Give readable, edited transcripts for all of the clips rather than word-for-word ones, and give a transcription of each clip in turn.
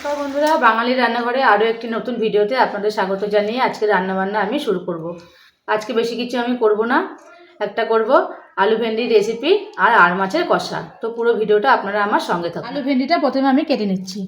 নমস্কার বন্ধুরা, বাঙালি রান্নাঘরে আরও একটি নতুন ভিডিওতে আপনাদের স্বাগত জানিয়ে আজকে রান্নাবান্না আমি শুরু করব। আজকে বেশি কিছু আমি করব না, একটা করব আলু ভেন্ডির রেসিপি আর মাছের কষা। তো পুরো ভিডিওটা আপনারা আমার সঙ্গে থাকুন। আলু ভেন্ডিটা প্রথমে আমি কেটে নিচ্ছি।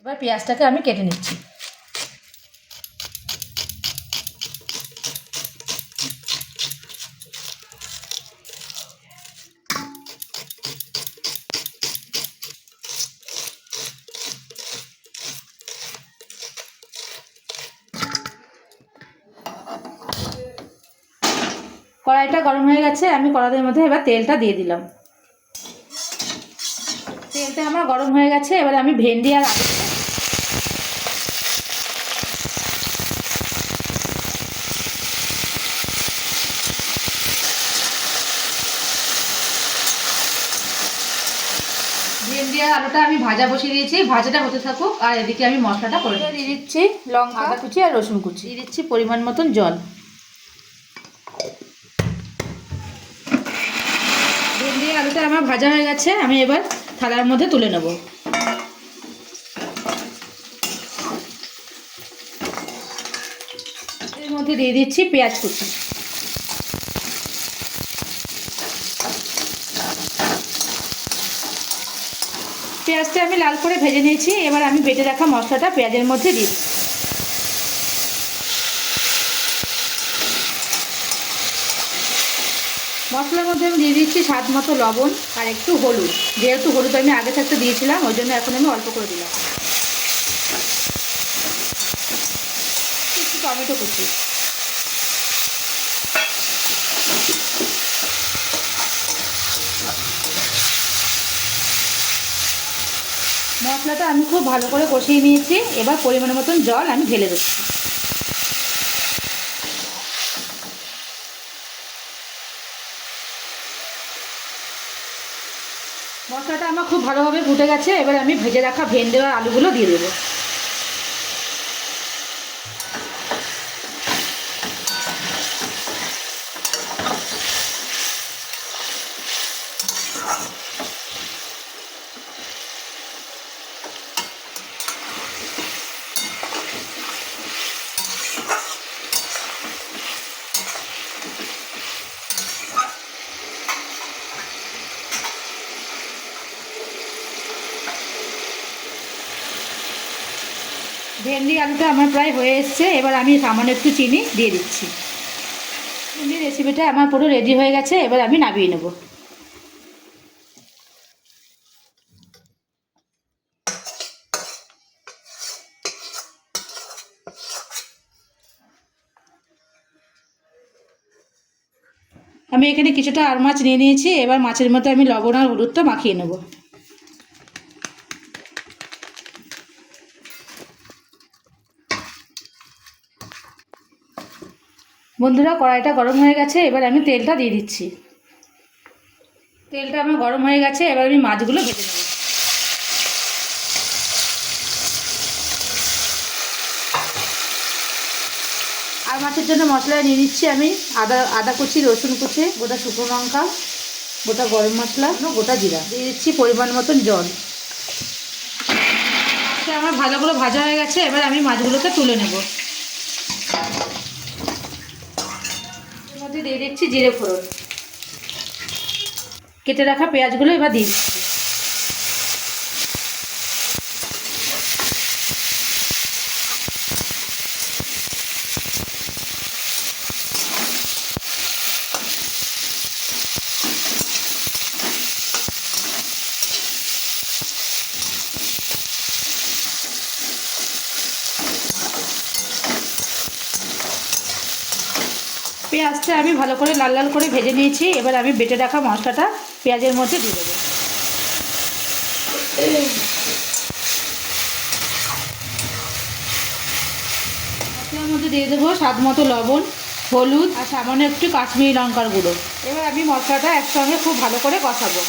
এবার পেঁয়াজটাকে আমি কেটে নিচ্ছি। কড়াইটা গরম হয়ে গেছে, আমি কড়াইয়ের মধ্যে এবার তেলটা দিয়ে দিলাম। তেলটা আমার গরম হয়ে গেছে, এবার আমি ভেন্ডি আর আলু ভেন্ডি আর আলুটা আমি ভাজা বসিয়ে দিয়েছি, ভাজাটা হতে থাকুক আর এদিকে আমি মশলাটা করে দিয়ে দিচ্ছি। লঙ্কা, আদা কুচি আর রসুন কুচি দিয়ে দিচ্ছি, পরিমাণ মতন জল। ভেন্ডি আলুটা আমার ভাজা হয়ে গেছে, আমি এবার থালার মধ্যে তুলে নেব। এর মধ্যে দিয়ে দিচ্ছি পেঁয়াজ কুচি। পেঁয়াজটা আমি লাল করে ভেজে নিয়েছি, এবার আমি বেটে রাখা মশলাটা পেঁয়াজের মধ্যে দিচ্ছি। মশলার মধ্যে আমি দিয়ে দিচ্ছি স্বাদ মতো লবণ আর একটু হলুদ। যেহেতু হলুদ আমি আগে থাকতে দিয়েছিলাম, ওই জন্য এখন আমি অল্প করে দিলাম। একটু টমেটো কুচি। মশলাটা আমি খুব ভালো করে কষিয়ে নিয়েছি, এবার পরিমাণ মতন জল আমি ঢেলে দিচ্ছি। মশলাটা আমার খুব ভালোভাবে ফুটে গেছে, এবার আমি ভেজে রাখা ভেন্ডি আর আলুগুলো দিয়ে দেবো। ভেন্ডি আলুটা আমার প্রায় হয়ে এসছে, এবার আমি সামান্য একটু চিনি দিয়ে দিচ্ছি। ভেন্ডি রেসিপিটা আমার পুরো রেডি হয়ে গেছে, এবার আমি নামিয়ে নেব। আমি এখানে কিছুটা আর মাছ নিয়ে নিয়েছি, এবার মাছের মধ্যে আমি লবণ আর হলুদটা মাখিয়ে নেব। বন্ধুরা, কড়াইটা গরম হয়ে গেছে, এবার আমি তেলটা দিয়ে দিচ্ছি। তেলটা আমার গরম হয়ে গেছে, এবার আমি মাছগুলো ভেজে নেব। আর মাছের জন্য মশলা নিয়ে নিচ্ছি আমি আদা কুচি, রসুন কুচি, গোটা শুকনো লঙ্কা, গোটা গরম মশলা, গোটা জিরা দিয়ে দিচ্ছি, পরিমাণ মতন জল। আমার ভালো করে ভাজা হয়ে গেছে, এবার আমি মাছগুলোকে তুলে নেব। এর মধ্যে দিয়ে দিচ্ছি জিরে ফোড়ন, কেটে রাখা পেঁয়াজগুলো এবার দিয়ে দিচ্ছি। পেঁয়াজটা আমি ভালো করে লাল লাল করে ভেজে নিয়েছি। এবার আমি বেটে রাখা মশলাটা পেঁয়াজের মধ্যে দিয়ে দেবো। মশলার মধ্যে দিয়ে দেবো স্বাদ মতো লবণ, হলুদ আর সামান্য একটু কাশ্মীরি লঙ্কার গুঁড়ো। এবার আমি মশলাটা একসঙ্গে খুব ভালো করে কষাবো।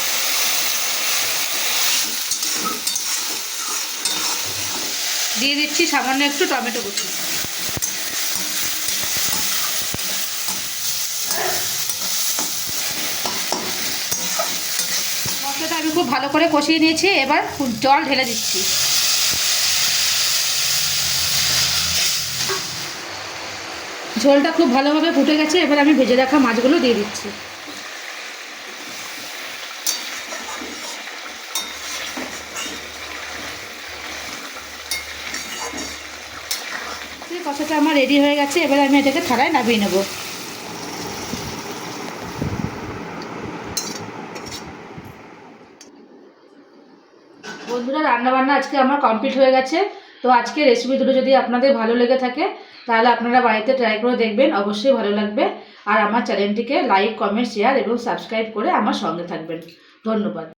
দিয়ে দিচ্ছি সামান্য একটু টমেটো কুচি। মশলাটা আমি খুব ভালো করে কষিয়ে নিয়েছি। এবার জল ঢেলে দিচ্ছি। ঝোলটা খুব ভালোভাবে ফুটে গেছে। এবার আমি ভেজে রাখা মাছগুলো দিয়ে দিচ্ছি। কষাটা আমার রেডি হয়ে গেছে। এবার আমি এটাকে থালায় নামিয়ে নেব। বন্ধুরা, রান্নাবান্না আজকে আমার কমপ্লিট হয়ে গেছে। তো আজকে রেসিপি দুটো যদি আপনাদের ভালো লেগে থাকে তাহলে আপনারা বাড়িতে ট্রাই করে দেখবেন, অবশ্যই ভালো লাগবে। আর আমার চ্যানেলটিকে লাইক, কমেন্ট, শেয়ার এবং সাবস্ক্রাইব করে আমার সঙ্গে থাকবেন। ধন্যবাদ।